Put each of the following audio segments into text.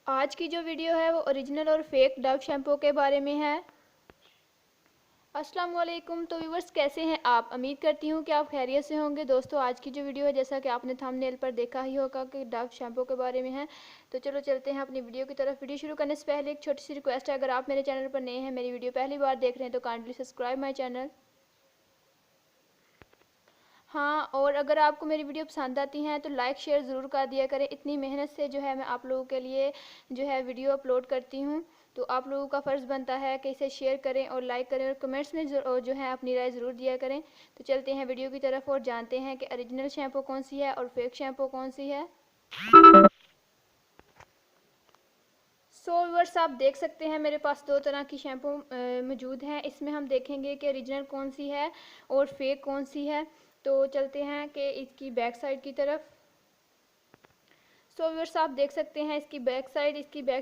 आज की जो वीडियो है वो ओरिजिनल और फेक डव शैम्पू के बारे में है। अस्सलाम वालेकुम। तो व्यूवर्स, कैसे हैं आप? उम्मीद करती हूँ कि आप खैरियत से होंगे। दोस्तों, आज की जो वीडियो है, जैसा कि आपने थंबनेल पर देखा ही होगा कि डव शैम्पू के बारे में है। तो चलो चलते हैं अपनी वीडियो की तरफ। वीडियो शुरू करने से पहले एक छोटी सी रिक्वेस्ट है, अगर आप मेरे चैनल पर नए हैं, मेरी वीडियो पहली बार देख रहे हैं, तो काइंडली सब्सक्राइब माई चैनल। हाँ, और अगर आपको मेरी वीडियो पसंद आती हैं तो लाइक शेयर ज़रूर कर दिया करें। इतनी मेहनत से जो है मैं आप लोगों के लिए जो है वीडियो अपलोड करती हूँ, तो आप लोगों का फ़र्ज़ बनता है कि इसे शेयर करें और लाइक करें और कमेंट्स में जो है अपनी राय ज़रूर दिया करें। तो चलते हैं वीडियो की तरफ और जानते हैं कि ओरिजिनल शैम्पू कौन सी है और फेक शैम्पू कौन सी है। सो व्यूअर्स, आप देख सकते हैं मेरे पास दो तरह की शैम्पू मौजूद हैं। इसमें हम देखेंगे कि ओरिजिनल कौन सी है और फेक कौन सी है। तो चलते हैं कि इसकी बैक साइड की तरफ। सो व्यूअर्स, आप देख सकते हैं इसकी बैक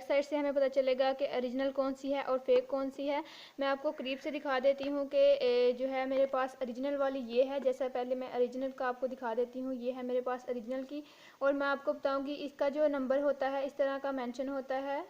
साइड से हमें पता चलेगा कि ओरिजिनल कौन सी है और फेक कौन सी है। मैं आपको करीब से दिखा देती हूँ कि जो है मेरे पास ओरिजिनल वाली ये है। जैसा पहले मैं ओरिजिनल का आपको दिखा देती हूँ, ये है मेरे पास ओरिजिनल की। और मैं आपको बताऊँगी इसका जो नंबर होता है इस तरह का मेंशन होता है।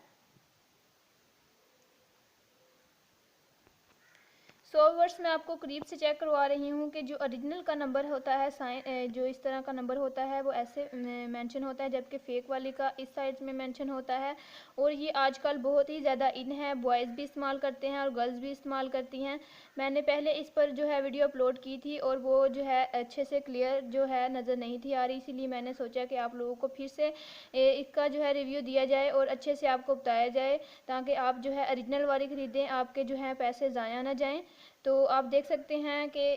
सो व्यूअर्स, मैं आपको करीब से चेक करवा रही हूँ कि जो ओरिजिनल का नंबर होता है जो इस तरह का नंबर होता है वो ऐसे मेंशन होता है, जबकि फ़ेक वाली का इस साइड में मेंशन होता है। और ये आजकल बहुत ही ज़्यादा इन है, बॉयज़ भी इस्तेमाल करते हैं और गर्ल्स भी इस्तेमाल करती हैं। मैंने पहले इस पर जो है वीडियो अपलोड की थी और वो जो है अच्छे से क्लियर जो है नज़र नहीं थी आ रही, इसीलिए मैंने सोचा कि आप लोगों को फिर से इसका जो है रिव्यू दिया जाए और अच्छे से आपको बताया जाए, ताकि आप जो है ओरिजिनल वाली ख़रीदें, आपके जो है पैसे ज़ाया ना जाएँ। तो आप देख सकते हैं कि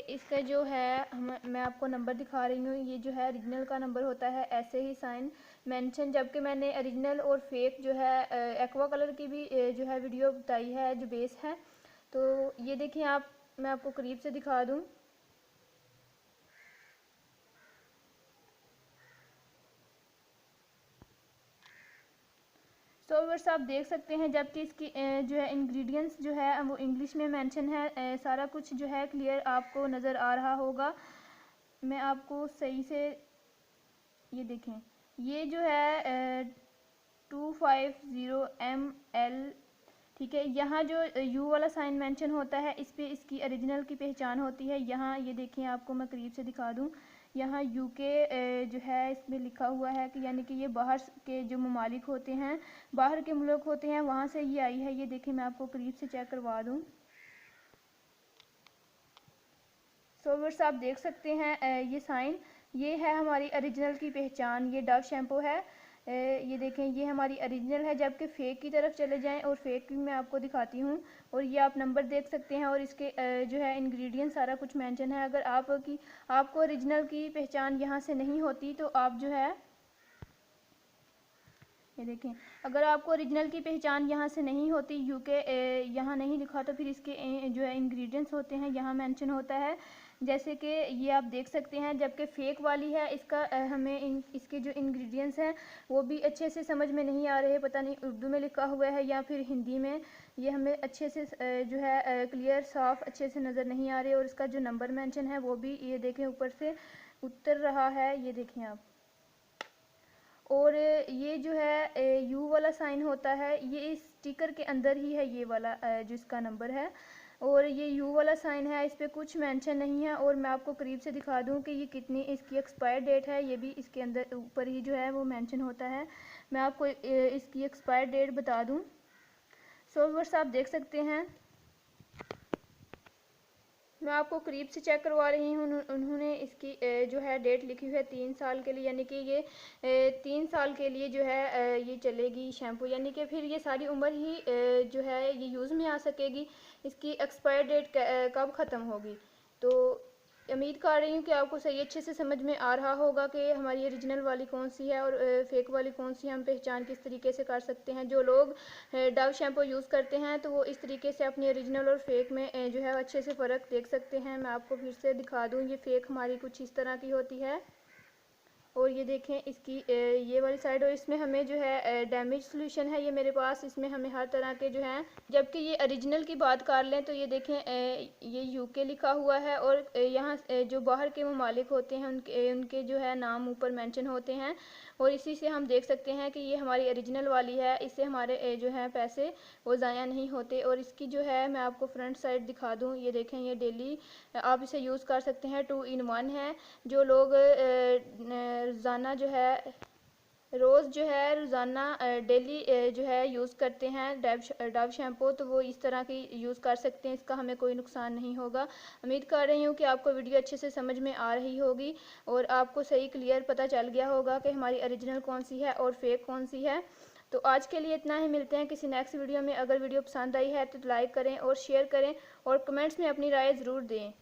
इसका जो है मैं आपको नंबर दिखा रही हूँ, ये जो है ओरिजिनल का नंबर होता है ऐसे ही साइन मेंशन, जबकि मैंने ओरिजिनल और फेक जो है एक्वा कलर की भी जो है वीडियो बताई है जो बेस है। तो ये देखिए आप, मैं आपको करीब से दिखा दूँ। सो व्यूअर्स, आप देख सकते हैं, जबकि इसकी जो है इंग्रेडिएंट्स जो है वो इंग्लिश में मेंशन है। सारा कुछ जो है क्लियर आपको नज़र आ रहा होगा। मैं आपको सही से, ये देखें, ये जो है 250 ml, ठीक है। यहाँ जो यू वाला साइन मेंशन होता है इस पे इसकी ओरिजिनल की पहचान होती है। यहाँ ये देखिए, आपको मैं करीब से दिखा दूँ, यहाँ यूके जो है इसमें लिखा हुआ है कि यानी कि ये बाहर के जो ममालिक होते हैं, बाहर के मुल्क होते हैं, वहाँ से ये आई है। ये देखिए, मैं आपको करीब से चेक करवा दूँ। सो व्यूअर्स, आप देख सकते हैं ये साइन, ये है हमारी ओरिजिनल की पहचान, ये डव शैम्पू है। ये देखें, ये हमारी ओरिजिनल है। जबकि फ़ेक की तरफ चले जाएं और फेक भी मैं आपको दिखाती हूँ। और ये आप नंबर देख सकते हैं और इसके जो है इंग्रेडिएंट सारा कुछ मेंशन है। अगर आपको ओरिजिनल की पहचान यहाँ से नहीं होती तो आप जो है, ये देखें, अगर आपको ओरिजिनल की पहचान यहाँ से नहीं होती, यूके यहाँ नहीं लिखा, तो फिर इसके जो है इंग्रेडिएंट्स होते हैं यहाँ मेंशन होता है, जैसे कि ये आप देख सकते हैं। जबकि फ़ेक वाली है, इसका हमें इसके जो इंग्रेडिएंट्स हैं वो भी अच्छे से समझ में नहीं आ रहे, पता नहीं उर्दू में लिखा हुआ है या फिर हिंदी में, ये हमें अच्छे से जो है क्लियर साफ अच्छे से नज़र नहीं आ रहे। और इसका जो नंबर मेंशन है वो भी ये देखें ऊपर से उतर रहा है, ये देखें आप। और ये जो है यू वाला साइन होता है, ये इस स्टिकर के अंदर ही है, ये वाला जो इसका नंबर है। और ये यू वाला साइन है, इस पर कुछ मेंशन नहीं है। और मैं आपको करीब से दिखा दूं कि ये कितनी इसकी एक्सपायर डेट है, ये भी इसके अंदर ऊपर ही जो है वो मेंशन होता है। मैं आपको इसकी एक्सपायर डेट बता दूं। सो व्यूअर्स, आप देख सकते हैं, मैं आपको करीब से चेक करवा रही हूँ। उन्होंने इसकी जो है डेट लिखी हुई है 3 साल के लिए, यानी कि ये 3 साल के लिए जो है ये चलेगी शैम्पू, यानी कि फिर ये सारी उम्र ही जो है ये यूज़ में आ सकेगी। इसकी एक्सपायर डेट कब ख़त्म होगी। तो उम्मीद कर रही हूँ कि आपको सही अच्छे से समझ में आ रहा होगा कि हमारी ओरिजिनल वाली कौन सी है और फेक वाली कौन सी है, हम पहचान किस तरीके से कर सकते हैं। जो लोग डव शैम्पू यूज़ करते हैं तो वो इस तरीके से अपनी ओरिजिनल और फेक में जो है अच्छे से फ़र्क देख सकते हैं। मैं आपको फिर से दिखा दूँ, ये फेक हमारी कुछ इस तरह की होती है। और ये देखें इसकी ये वाली साइड, और इसमें हमें जो है डैमेज सोल्यूशन है ये मेरे पास, इसमें हमें हर तरह के जो हैं। जबकि ये ओरिजिनल की बात कर लें तो ये देखें ये यूके लिखा हुआ है और यहाँ जो बाहर के ममालिक होते हैं उनके जो है नाम ऊपर मेंशन होते हैं। और इसी से हम देख सकते हैं कि ये हमारी ओरिजिनल वाली है, इससे हमारे जो है पैसे वो ज़ाया नहीं होते। और इसकी जो है मैं आपको फ्रंट साइड दिखा दूँ, ये देखें, ये डेली आप इसे यूज़ कर सकते हैं, 2 in 1 है। जो लोग रोज़ाना जो है रोज़ाना डेली जो है यूज़ करते हैं डव शैम्पू, तो वो इस तरह की यूज़ कर सकते हैं, इसका हमें कोई नुकसान नहीं होगा। उम्मीद कर रही हूँ कि आपको वीडियो अच्छे से समझ में आ रही होगी और आपको सही क्लियर पता चल गया होगा कि हमारी ओरिजिनल कौन सी है और फेक कौन सी है। तो आज के लिए इतना ही, मिलते हैं किसी नेक्स्ट वीडियो में। अगर वीडियो पसंद आई है तो लाइक करें और शेयर करें और कमेंट्स में अपनी राय ज़रूर दें।